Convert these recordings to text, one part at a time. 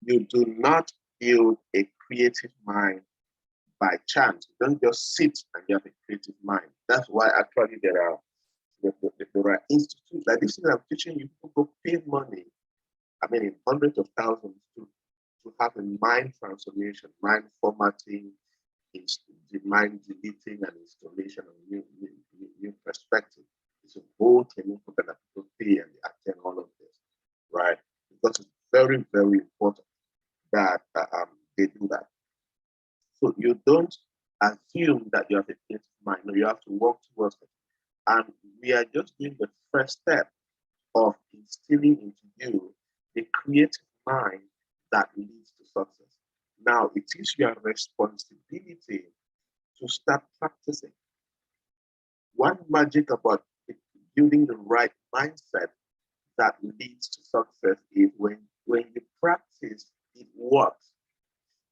You do not build a creative mind by chance. You don't just sit and you have a creative mind. That's why actually there are institutes like this thing I'm teaching you. People go pay money, I mean, in hundreds of thousands to have a mind transformation, mind formatting, the mind deleting and installation of new perspective. It's a whole technique that people pay and they attend all of this, right? Because it's very, very important that they do that. So you don't assume that you have a creative mind. No, you have to work towards it. And we are just doing the first step of instilling into you the creative mind that leads to success. Now, it is your responsibility to start practicing. One magic about building the right mindset that leads to success is when you practice, it works.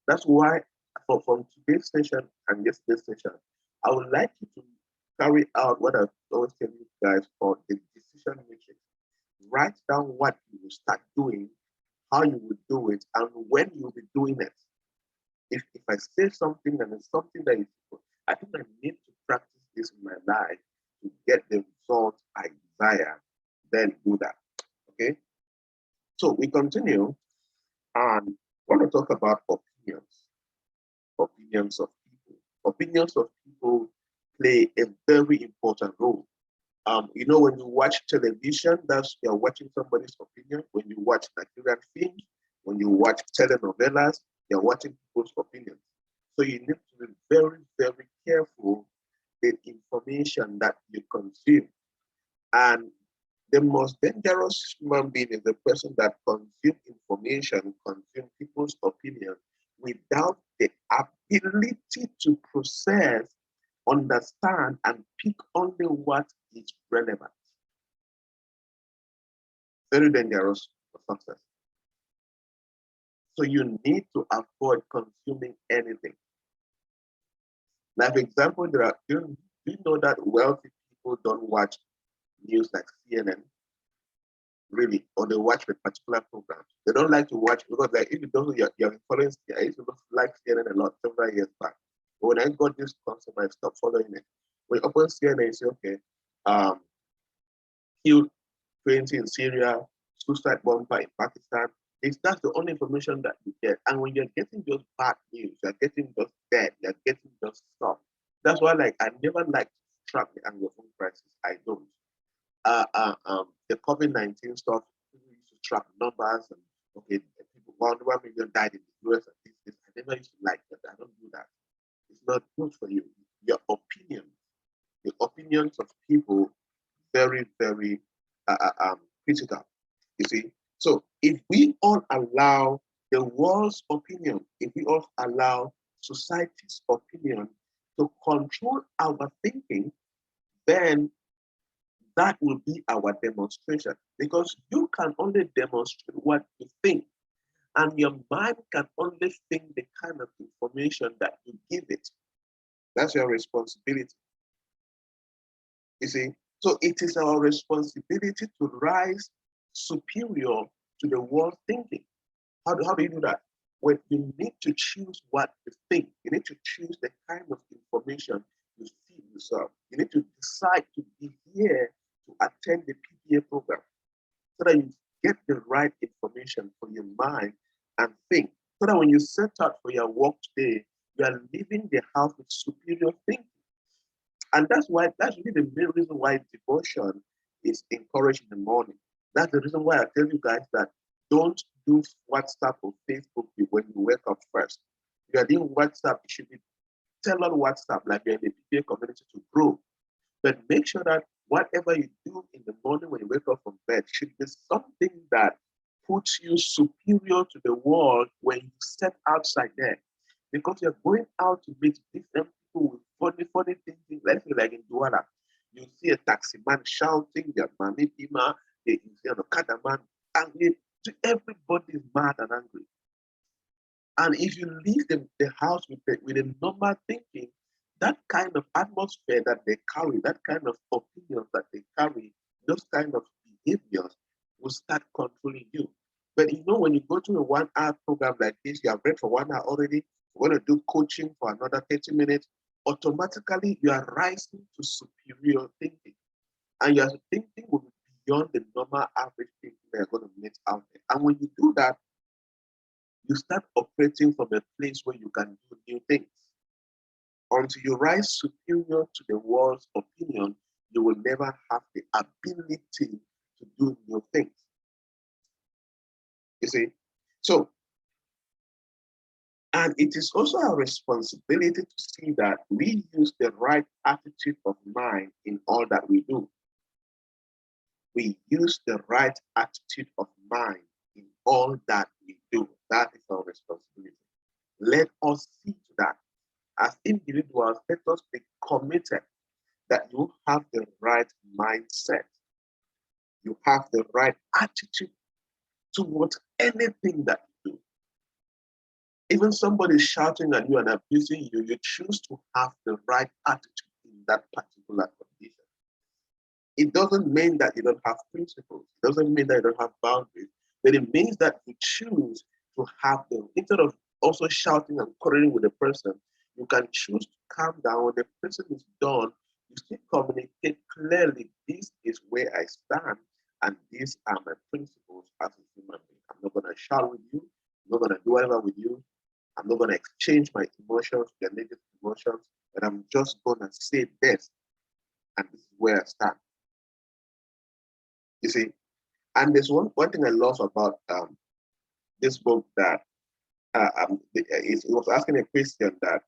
That's why from today's session and yesterday's session, I would like you to carry out what I always tell you guys called the decision matrix. Write down what you will start doing, how you will do it, and when you will be doing it. If I say something and it's something that is, I think I need to practice this in my life to get the result I desire, then do that. Okay? So we continue and want to talk about opinions. Opinions of people. Opinions of people play a very important role. You know, when you watch television, that's you're watching somebody's opinion. When you watch Nigerian films, when you watch telenovelas, you're watching people's opinions. So you need to be very, very careful with information that you consume. And the most dangerous human being is the person that consumes information, consumes people's opinion without the ability to process, understand, and pick only what is relevant. Very dangerous for success. So you need to avoid consuming anything. Now, for example, do you know that wealthy people don't watch news like CNN, really, or they watch a particular program. They don't like to watch because, like, if you don't know you're following, I used to like CNN a lot several years back. But when I got this concept, I stopped following it. When you open CNN, you say, okay, killed 20 in Syria, suicide bomber in Pakistan. That's the only information that you get. And when you're getting just bad news, you're getting just dead, you're getting just stuff. That's why, like, I never like to track the Anglophone crisis. I don't. The COVID-19 stuff, people used to track numbers and okay, people 1 million died in the US and this. I never used to like that. I don't do that. It's not good for you. Your opinion, the opinions of people, very, very critical. You see, so if we all allow the world's opinion, if we all allow society's opinion to control our thinking, then that will be our demonstration, because you can only demonstrate what you think, and your mind can only think the kind of information that you give it. That's your responsibility. You see, so it is our responsibility to rise superior to the world thinking. How do you do that? When you need to choose what you think, you need to choose the kind of information you feed yourself. You need to decide to be here to attend the PPA program so that you get the right information for your mind and think. So that when you set out for your work today, you are leaving the house with superior thinking. And that's really the main reason why devotion is encouraged in the morning. That's the reason why I tell you guys that don't do WhatsApp or Facebook when you wake up first. If you are doing WhatsApp, it should be tell on WhatsApp like you're in the PPA community to grow. But make sure that whatever you do in the morning when you wake up from bed should be something that puts you superior to the world when you step outside there. Because you're going out to meet different people with funny thinking. Let's say like in Douala, you see a taxi man shouting, their Mami Pima, you see an Okada man angry. Everybody is mad and angry. And if you leave the house with a normal thinking, that kind of atmosphere that they carry, that kind of opinions that they carry, those kind of behaviors will start controlling you. But you know, when you go to a 1-hour program like this, you have read for 1 hour already, you're going to do coaching for another 30 minutes, automatically you are rising to superior thinking. And your thinking will be beyond the normal average thinking that you're going to meet out there. And when you do that, you start operating from a place where you can do new things. Until you rise superior to the world's opinion, you will never have the ability to do new things. You see? So, and it is also our responsibility to see that we use the right attitude of mind in all that we do. We use the right attitude of mind in all that we do. That is our responsibility. Let us see to that. As individuals, let us be committed that you have the right mindset. You have the right attitude towards anything that you do. Even somebody shouting at you and abusing you, you choose to have the right attitude in that particular condition. It doesn't mean that you don't have principles. It doesn't mean that you don't have boundaries. But it means that you choose to have them. Instead of also shouting and quarreling with the person, you can choose to calm down. When the person is done, you still communicate clearly, this is where I stand, and these are my principles as a human being. I'm not going to shout with you. I'm not going to do whatever with you. I'm not going to exchange my emotions, your negative emotions, but I'm just going to say this, and this is where I stand. You see, and there's one thing I love about this book that it was asking a question that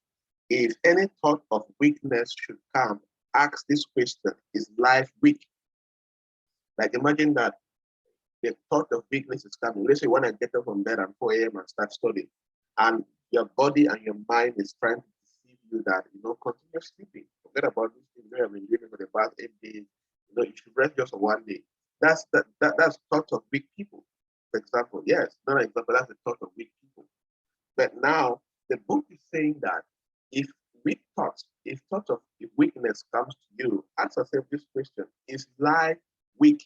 if any thought of weakness should come, ask this question: is life weak? Like imagine that the thought of weakness is coming. Let's say when I get up from bed at 4 a.m. and start studying, and your body and your mind is trying to deceive you that, continue sleeping. Forget about this thing you have been living for the past 8 days. You should rest just for 1 day. That's thought of weak people. For example, yes, not an example, that's the thought of weak people. But now the book is saying that if thought of weakness comes to you, ask yourself this question: is life weak?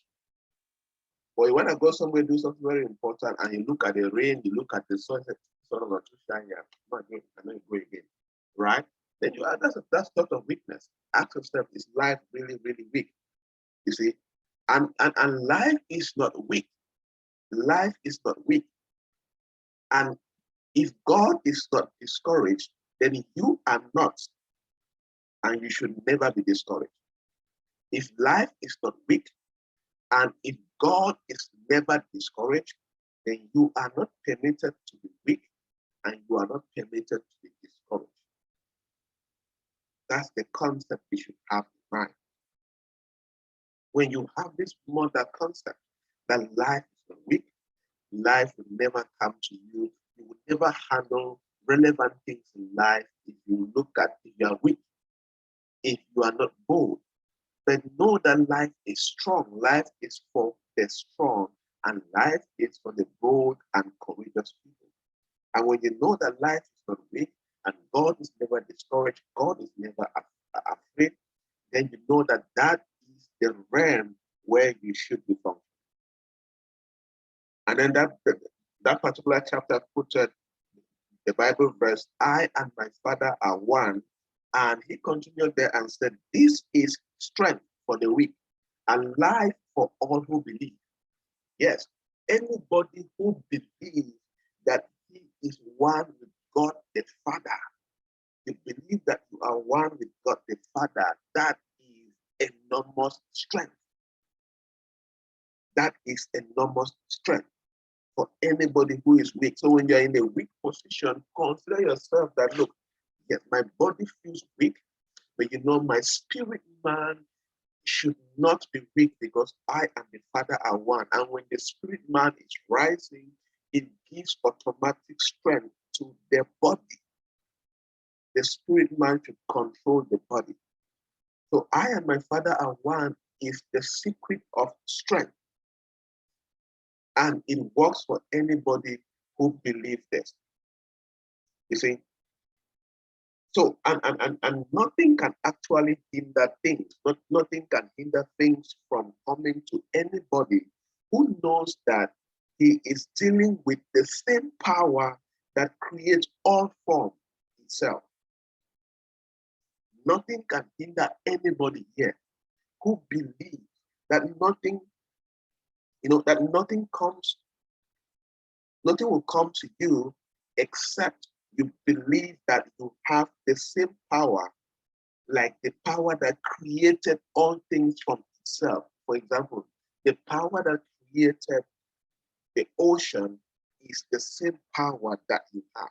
Or you want to go somewhere, do something very important, and you look at the rain, you look at the sunset, sort of a too shiny, and then go again, right? Then you that's thought of weakness. Ask yourself: is life really, really weak? You see, and life is not weak. Life is not weak. And if God is not discouraged, then you are not, and you should never be discouraged. If life is not weak, and if God is never discouraged, then you are not permitted to be weak, and you are not permitted to be discouraged. That's the concept we should have in mind. When you have this mother concept that life is not weak, life will never come to you. You will never handle relevant things in life if you are weak, if you are not bold. But know that life is strong. Life is for the strong, and life is for the bold and courageous people. And when you know that life is not weak, and God is never discouraged, God is never afraid, then you know that that is the realm where you should be functioning. And then that particular chapter quoted the Bible verse, I and my Father are one. And he continued there and said, this is strength for the weak and life for all who believe. Yes, anybody who believes that he is one with God the Father, you believe that you are one with God the Father, that is enormous strength. That is enormous strength for anybody who is weak. So when you're in a weak position, consider yourself that, look, yes, my body feels weak, but my spirit man should not be weak because I and the Father are one. And when the spirit man is rising, it gives automatic strength to the body. The spirit man should control the body. So I and my Father are one is the secret of strength. And it works for anybody who believes this. You see? So, and nothing can actually hinder things. Nothing can hinder things from coming to anybody who knows that he is dealing with the same power that creates all form itself. Nothing can hinder anybody here who believes that nothing, that nothing will come to you except you believe that you have the same power, like the power that created all things from itself. For example, the power that created the ocean is the same power that you have.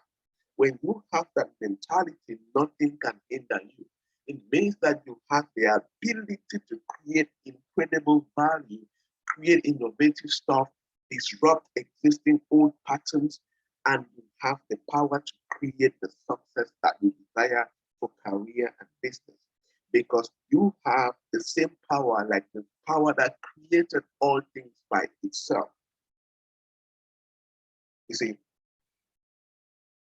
When you have that mentality, nothing can hinder you. It means that you have the ability to create incredible value, create innovative stuff, disrupt existing old patterns, and you have the power to create the success that you desire for career and business. Because you have the same power, like the power that created all things by itself. You see,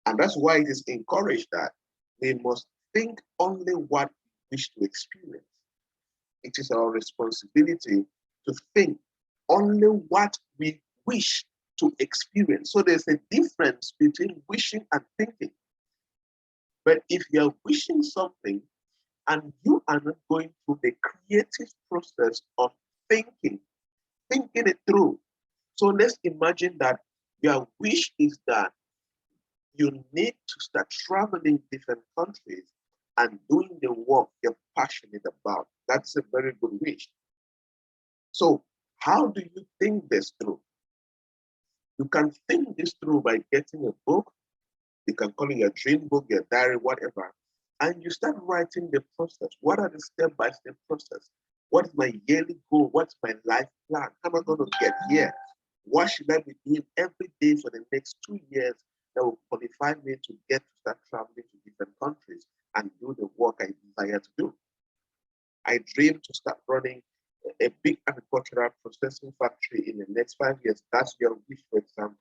and that's why it is encouraged that we must think only what we wish to experience. It is our responsibility to think only what we wish to experience. So there's a difference between wishing and thinking. But if you're wishing something and you are not going through the creative process of thinking it through. So let's imagine that your wish is that you need to start traveling different countries and doing the work you're passionate about. That's a very good wish. So how do you think this through? You can think this through by getting a book. You can call it your dream book, your diary, whatever. And you start writing the process. What are the step-by-step process? What is my yearly goal? What's my life plan? How am I going to get here? What should I be doing every day for the next 2 years that will qualify me to get to start traveling to different countries and do the work I desire to do? I dream to start running a big agricultural processing factory in the next 5 years. That's your wish, for example.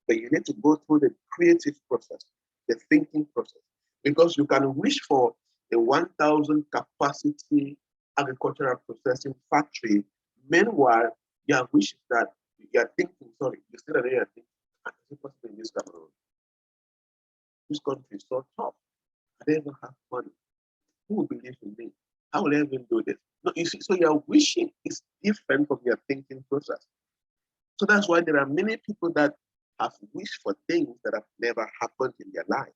But you need to go through the creative process, the thinking process, because you can wish for a 1,000 capacity agricultural processing factory. Meanwhile, your wish is that you're thinking, you still are there thinking, I can possibly in this Cameroon. This country is so tough. I don't even have money. Who will believe in me? How will I even do this? No, you see, so your wishing is different from your thinking process. So that's why there are many people that have wished for things that have never happened in their life,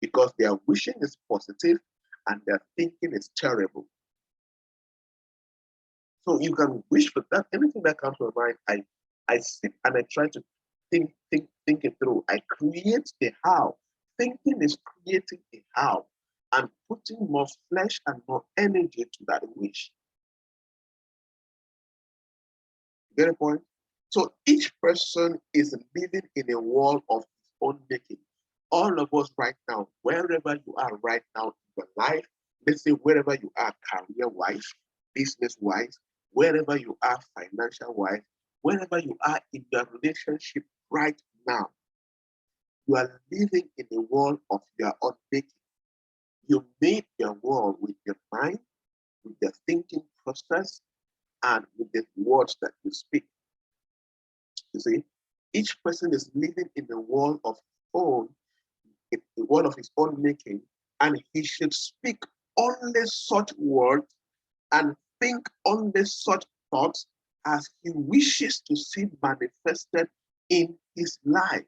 because their wishing is positive and their thinking is terrible. So you can wish for that. Anything that comes to my mind, I sit and I try to think it through. I create the how. Thinking is creating a how and putting more flesh and more energy to that wish. You get a point? So each person is living in a world of his own making. All of us right now, wherever you are right now in your life, let's say wherever you are career-wise, business-wise, wherever you are financial-wise, wherever you are in your relationship right now, you are living in a world of your own making. You made your world with your mind, with your thinking process, and with the words that you speak. You see, each person is living in a world of the world of his own making, and he should speak only such words and think only such thoughts as he wishes to see manifested in his life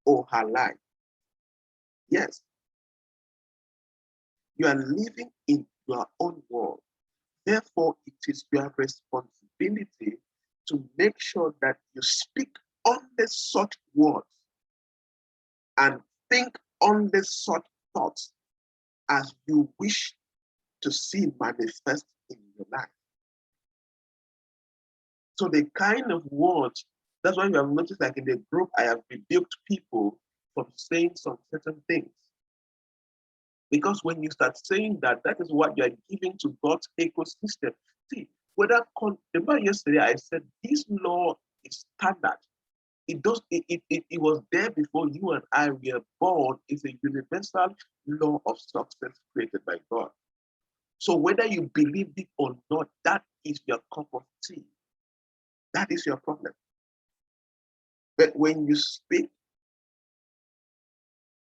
or her life. Yes, you are living in your own world. Therefore, it is your responsibility to make sure that you speak only such words and think only such thoughts as you wish to see manifest in your life. So the kind of words, that's why you have noticed, like in the group, I have rebuked people from saying some certain things. Because when you start saying that, that is what you are giving to God's ecosystem. See, remember yesterday I said this law is standard. It was there before you and I were born. It's a universal law of success created by God. So whether you believe it or not, that is your cup of tea. That is your problem. But when you speak,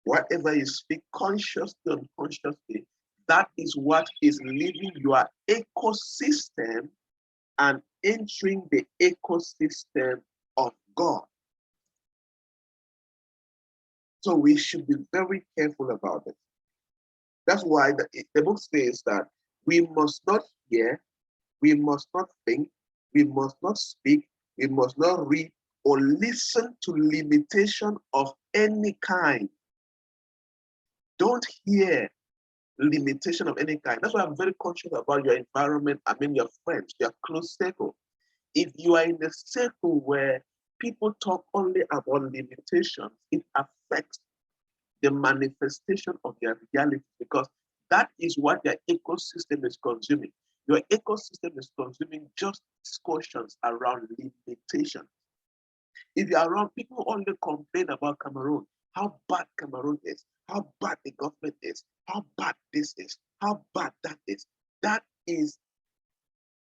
whatever you speak, consciously or unconsciously, that is what is leaving your ecosystem and entering the ecosystem of God. So we should be very careful about it. That's why the book says that we must not hear, we must not think, we must not speak, we must not read or listen to limitation of any kind. Don't hear limitation of any kind. That's why I'm very conscious about your environment. I mean, your friends, your close circle. If you are in a circle where people talk only about limitations, it affects the manifestation of their reality, because that is what their ecosystem is consuming. Your ecosystem is consuming just discussions around limitation. If you're around people who only complain about Cameroon, how bad Cameroon is, how bad the government is, how bad this is, how bad that is,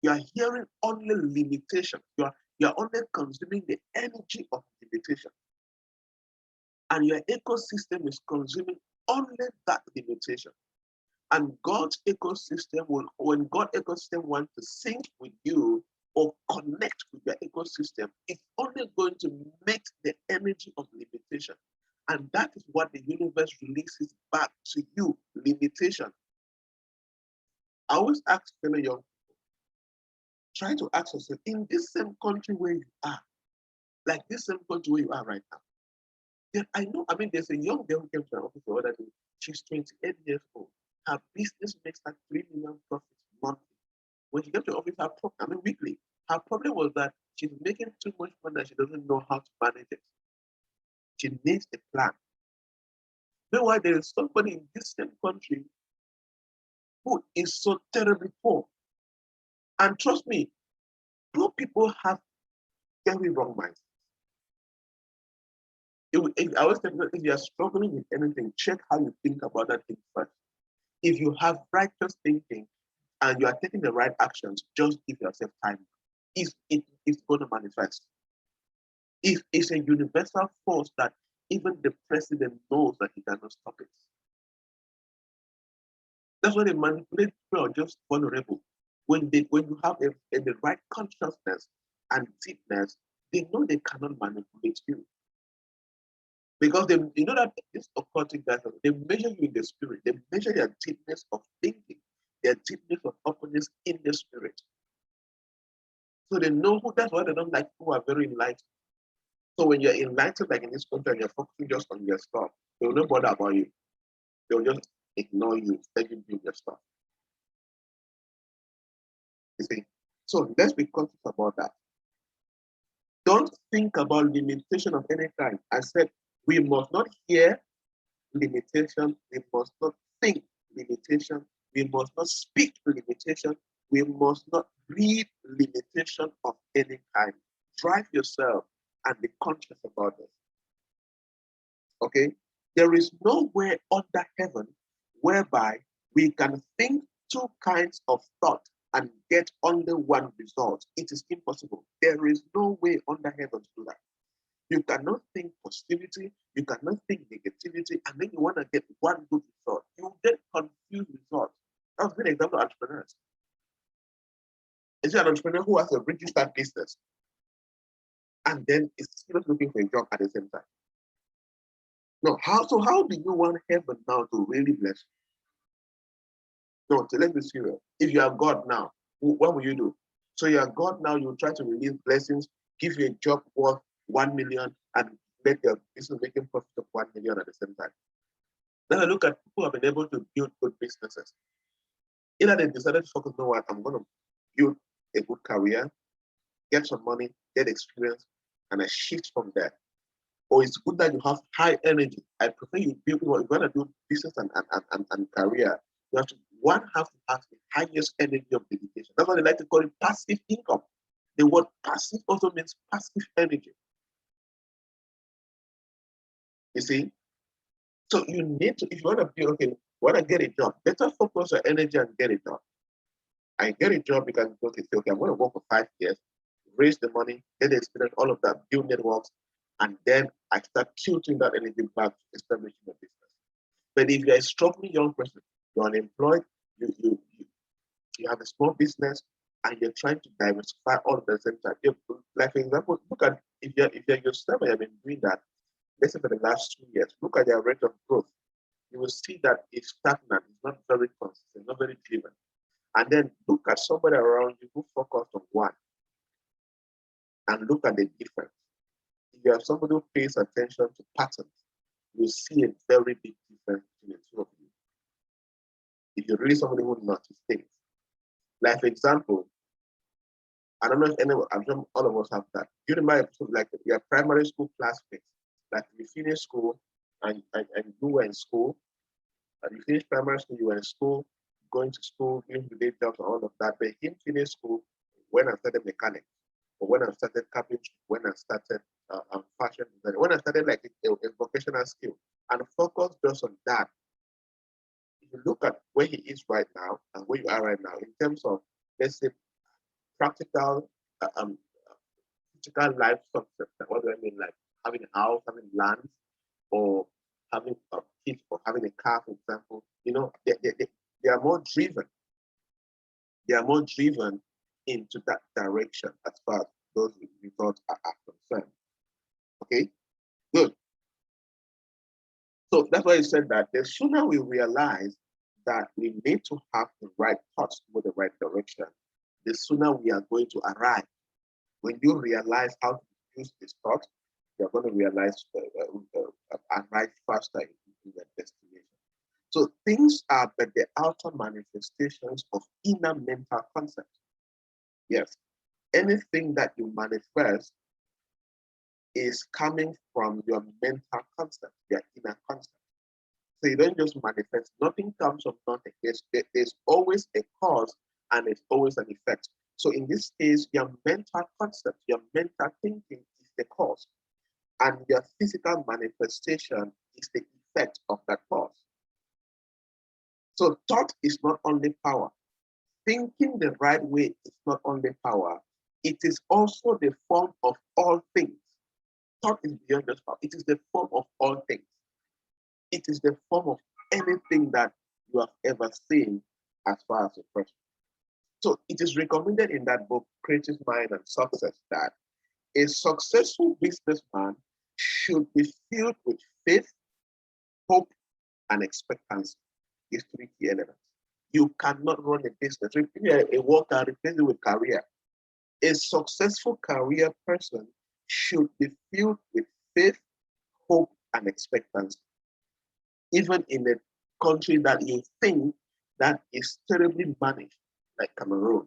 you're hearing only limitation. You're only consuming the energy of limitation. And your ecosystem is consuming only that limitation. And God's ecosystem when God's ecosystem wants to sync with you or connect with your ecosystem, it's only going to make the energy of limitation. And that is what the universe releases back to you, limitation. I always ask fellow young people, try to ask yourself, in this same country where you are, like this same country where you are right now, then I know, I mean, there's a young girl who came to my office the other day. She's 28 years old. Her business makes her 3 million profits monthly. When she came to the office, weekly, her problem was that she's making too much money and she doesn't know how to manage it. She needs a plan. Meanwhile, there is somebody in this same country who is so terribly poor. And trust me, poor people have very wrong minds. I always tell you, if you are struggling with anything, check how you think about that thing first. If you have righteous thinking and you are taking the right actions, just give yourself time. It's going to manifest. If it's a universal force that even the president knows that he cannot stop it. That's why they manipulate people are just vulnerable. When you have the right consciousness and deepness, they know they cannot manipulate you. Because you know that this occultic guys, they measure you in the spirit. They measure their deepness of thinking, their deepness of openness in the spirit. So they know who. That's why they don't like people who are very enlightened. So when you're enlightened, like in this country, and you're focusing just on your stuff, they will not bother about you. They will just ignore you, let you do your stuff. You see? So let's be conscious about that. Don't think about limitation of any kind. I said we must not hear limitation, we must not think limitation, we must not speak limitation, we must not read limitation of any kind. Drive yourself and be conscious about this. Okay? There is nowhere under heaven whereby we can think two kinds of thought and get only one result. It is impossible. There is no way under heaven to do that. You cannot think positivity, you cannot think negativity, and then you want to get one good result. You get confused results. That's a good example of entrepreneurs. Is an entrepreneur who has a registered business and then is still looking for a job at the same time? No, how do you want heaven now to really bless you? No, so let's be serious. If you are God now, what will you do? So you are God now, you try to release blessings, give you a job worth 1 million, and let your business making profit of 1 million at the same time. Then I look at people who have been able to build good businesses. Either they decided to focus, you know what, I'm going to build a good career, get some money, get experience, and I shift from there. Or it's good that you have high energy. I prefer you build, if you're going to do business and career, you have to have the highest energy of dedication. That's why they like to call it passive income. The word passive also means passive energy. You see? So you need to, if you want to build, okay, want to get a job, better focus your energy and get a job. I get a job, you can go to say, okay, I'm going to work for 5 years, raise the money, get the experience, all of that, build networks, And then I start tilting that energy back to establishing a business. But if you're a struggling young person, you're unemployed, you have a small business, and you're trying to diversify all at the same time. Like for example, look at if you're yourself and you've been doing that, let's say for the last 2 years, look at their rate of growth. You will see that it's stagnant, it's not very consistent, not very driven. And then look at somebody around you who focused on one and look at the difference. If you have somebody who pays attention to patterns, you'll see a very big difference between the two of you. If you're really somebody who notices things. Like for example, I don't know if anyone, I'm sure all of us have that. You remember like your primary school classmates, like you finish school and you were in school, and you finish primary school, you were in school, going to school, doing the day jobs and all of that. But he finished school when I started mechanics, or when I started carpentry, when I started fashion design, when I started like a vocational skill, and focus just on that. If you look at where he is right now and where you are right now, in terms of, let's say, practical, physical life success. What do I mean? Like having a house, having land, or having a kid, or having a car, for example. You know, they are more driven. They are more driven into that direction as far as those results are concerned. Okay, good. So that's why I said that the sooner we realize that we need to have the right thoughts with the right direction, the sooner we are going to arrive. When you realize how to use this thought, you're going to realize arrive faster in that destination. So things are but the outer manifestations of inner mental concepts. Yes, anything that you manifest is coming from your mental concept, your inner concept. So you don't just manifest. Nothing comes from nothing. There's always a cause and there's always an effect. So in this case, your mental concept, your mental thinking is the cause, and your physical manifestation is the effect of that cause. So thought is not only power. Thinking the right way is not only power, it is also the form of all things. Thought is beyond just power. It is the form of all things. It is the form of anything that you have ever seen as far as a person. So it is recommended in that book, Creative Mind and Success, that a successful businessman should be filled with faith, hope, and expectancy. These three key elements. You cannot run a business. If you're a worker, replace it with career. A successful career person should be filled with faith, hope, and expectancy. Even in a country that you think that is terribly managed, like Cameroon,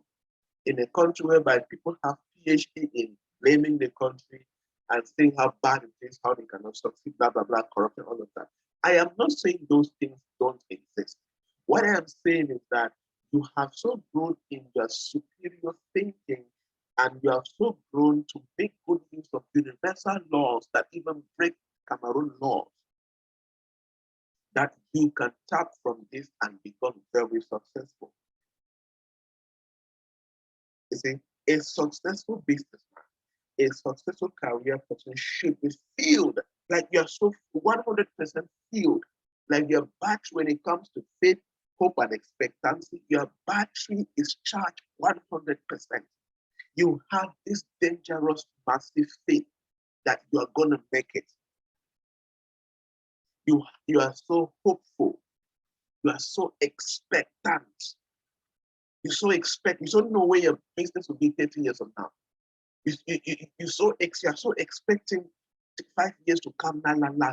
in a country whereby people have PhD in blaming the country and saying how bad it is, how they cannot succeed, blah, blah, blah, corruption, all of that. I am not saying those things don't exist. What I am saying is that you have so grown in your superior thinking, and you have so grown to make good use of universal laws that even break Cameroon laws, that you can tap from this and become very successful. You see, a successful businessman, a successful career person should be filled like you're so 100% filled, like your battery when it comes to faith, hope, and expectancy. Your battery is charged 100%. You have this dangerous, massive faith that you are going to make it. You are so hopeful. You are so expectant. You don't know where your business will be 30 years from now. You're so expecting 5 years to come,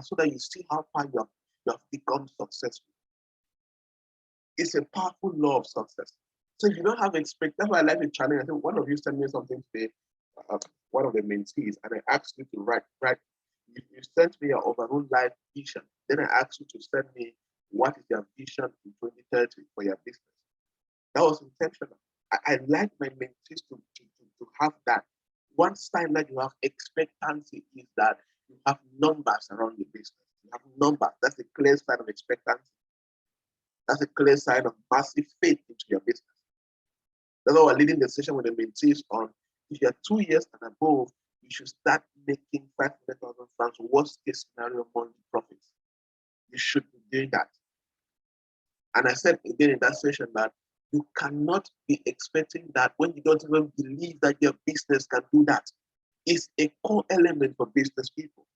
so that you see how far you have become successful. It's a powerful law of success. So if you don't have that's why I like the challenge. I think one of you sent me something today, one of the mentees, and I asked you to write. You sent me your overall life vision. Then I asked you to send me what is your vision in 2030 for your business. That was intentional. I like my mentees to have that. One sign that you have expectancy is that you have numbers around your business. You have numbers. That's a clear sign of expectancy. That's a clear sign of massive faith into your business. That's why we're leading the session with the mentees on, if you're 2 years and above, you should start making 500,000 francs, worst case scenario, monthly profits. You should be doing that. And I said again in that session that you cannot be expecting that when you don't even believe that your business can do that. It's a core element for business people.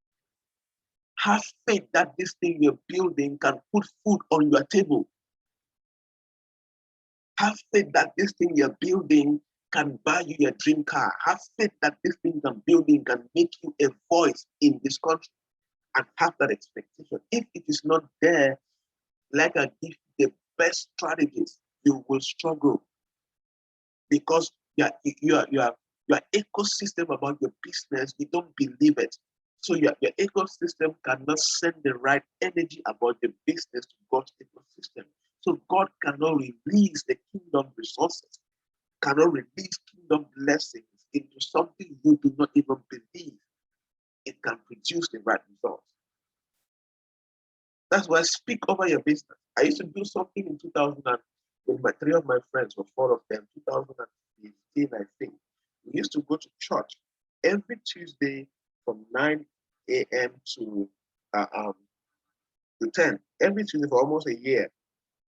Have faith that this thing you're building can put food on your table. Have faith that this thing you're building can buy you your dream car. Have faith that this thing you're building can make you a voice in this country, and have that expectation. If it is not there, like I give the best strategies, you will struggle because your ecosystem about your business, you don't believe it. So your ecosystem cannot send the right energy about the business to God's ecosystem. So God cannot release the kingdom resources, cannot release kingdom blessings into something you do not even believe it can produce the right results. That's why I speak over your business. I used to do something in 2000 with my 3 of my friends, or 4 of them, 2015, I think. We used to go to church every Tuesday from 9 a.m. to 10, every Tuesday for almost a year.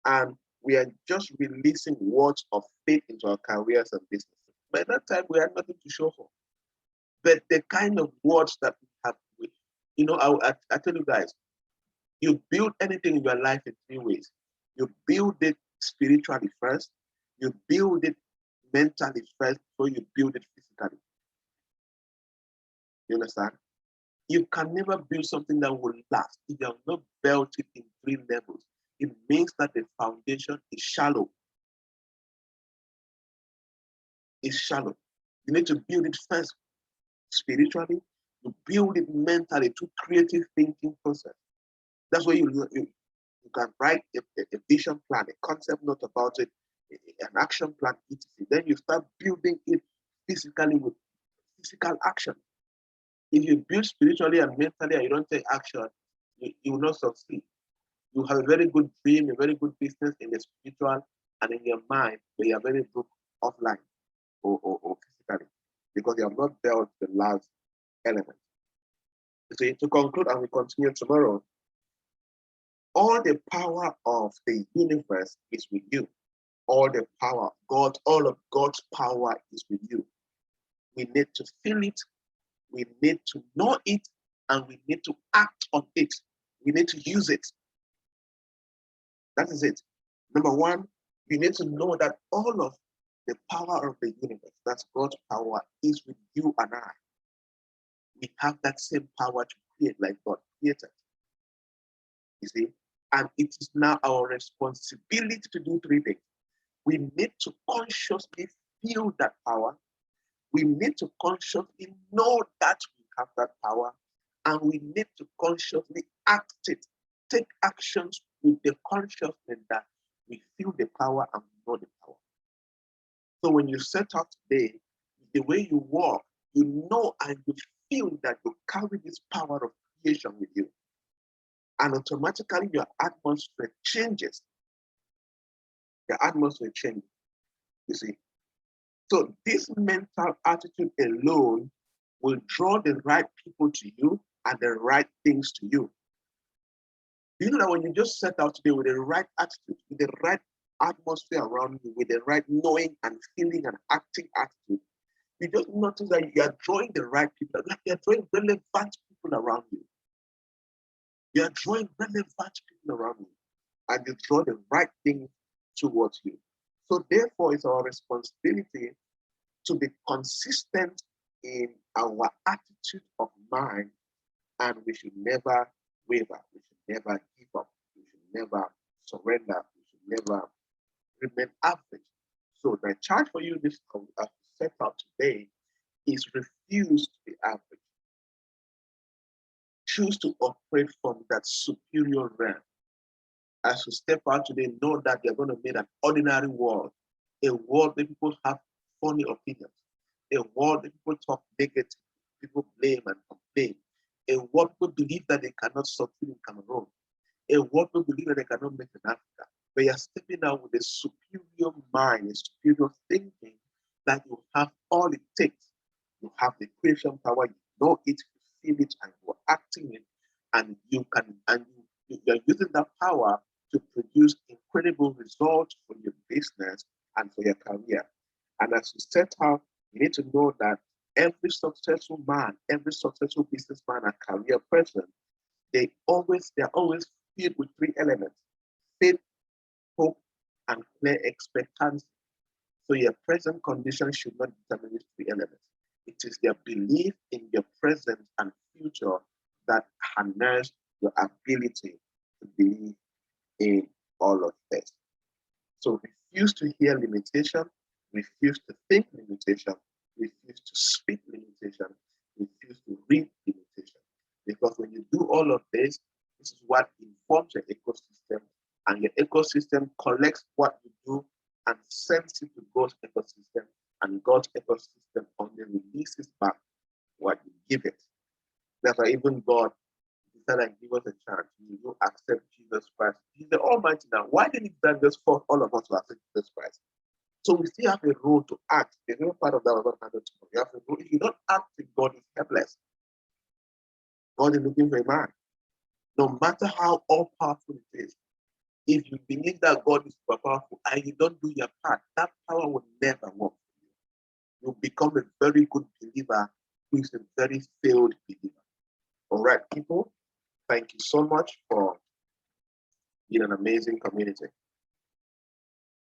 And we are just releasing words of faith into our careers and businesses. By that time, we had nothing to show for. But the kind of words that we have, I tell you guys, you build anything in your life in 3 ways. You build it spiritually first, you build it mentally first, before you build it physically. You understand? You can never build something that will last if you have not built it in 3 levels. It means that the foundation is shallow. It's shallow. You need to build it first spiritually, you build it mentally through creative thinking process. That's why you can write a vision plan, a concept note about it, an action plan, etc. Then you start building it physically with physical action. If you build spiritually and mentally and you don't take action, you will not succeed. You have a very good dream, a very good business in the spiritual and in your mind, but you are very broke offline or physically because you have not built the last element. So to conclude, and we continue tomorrow, all the power of the universe is with you. All the power, all of God's power is with you. We need to feel it, we need to know it, and we need to act on it. We need to use it. That is it. Number one, you need to know that all of the power of the universe, that's God's power, is with you and I. We have that same power to create like God created. You see? And it is now our responsibility to do 3 things. We need to consciously feel that power. We need to consciously know that we have that power. And we need to consciously act it. Take actions with the consciousness that we feel the power and we know the power. So when you set out today, the way you walk, you know and you feel that you carry this power of creation with you. And automatically your atmosphere changes. Your atmosphere changes, you see. So this mental attitude alone will draw the right people to you and the right things to you. You know that when you just set out today with the right attitude, with the right atmosphere around you, with the right knowing and feeling and acting attitude, you just notice that you are drawing the right people, like you're drawing relevant people around you. You are drawing relevant people around you, and you draw the right things towards you. So therefore, it's our responsibility to be consistent in our attitude of mind, and we should never waver. We should never give up. We should never surrender. We should never remain average. So the charge for you this set out today is refuse to be average. Choose to operate from that superior realm. As you step out today, know that you're going to meet an ordinary world, a world where people have funny opinions, a world where people talk negative, people blame and complain, a world where people believe that they cannot succeed in Cameroon, a world where people believe that they cannot make it in Africa. But you're stepping out with a superior mind, a superior thinking that you have all it takes. You have the creation power, you know it, you feel it, and you're acting it, and you're using that power to produce incredible results for your business and for your career. And as you set out, you need to know that every successful man, every successful businessman and career person, they're always filled with three elements: faith, hope, and clear expectancy. So your present condition should not determine these three elements. It is their belief in your present and future that harness your ability to believe in all of this. So refuse to hear limitation, refuse to think limitation, refuse to speak limitation, refuse to read limitation. Because when you do all of this is what informs your ecosystem, and your ecosystem collects what you do and sends it to God's ecosystem, and God's ecosystem only releases back what you give it. That's why even God decided and give us a chance. You accept Jesus Christ. He's the Almighty now. Why didn't He then just force all of us to accept Jesus Christ? So we still have a role to act. There's no part of that we're going to handle tomorrow. You have to do. If you don't act, God is helpless. God is looking for a man. No matter how all powerful it is, if you believe that God is super powerful and you don't do your part, that power will never work for you. You'll become a very good believer who is a very failed believer. All right, people, thank you so much for being an amazing community.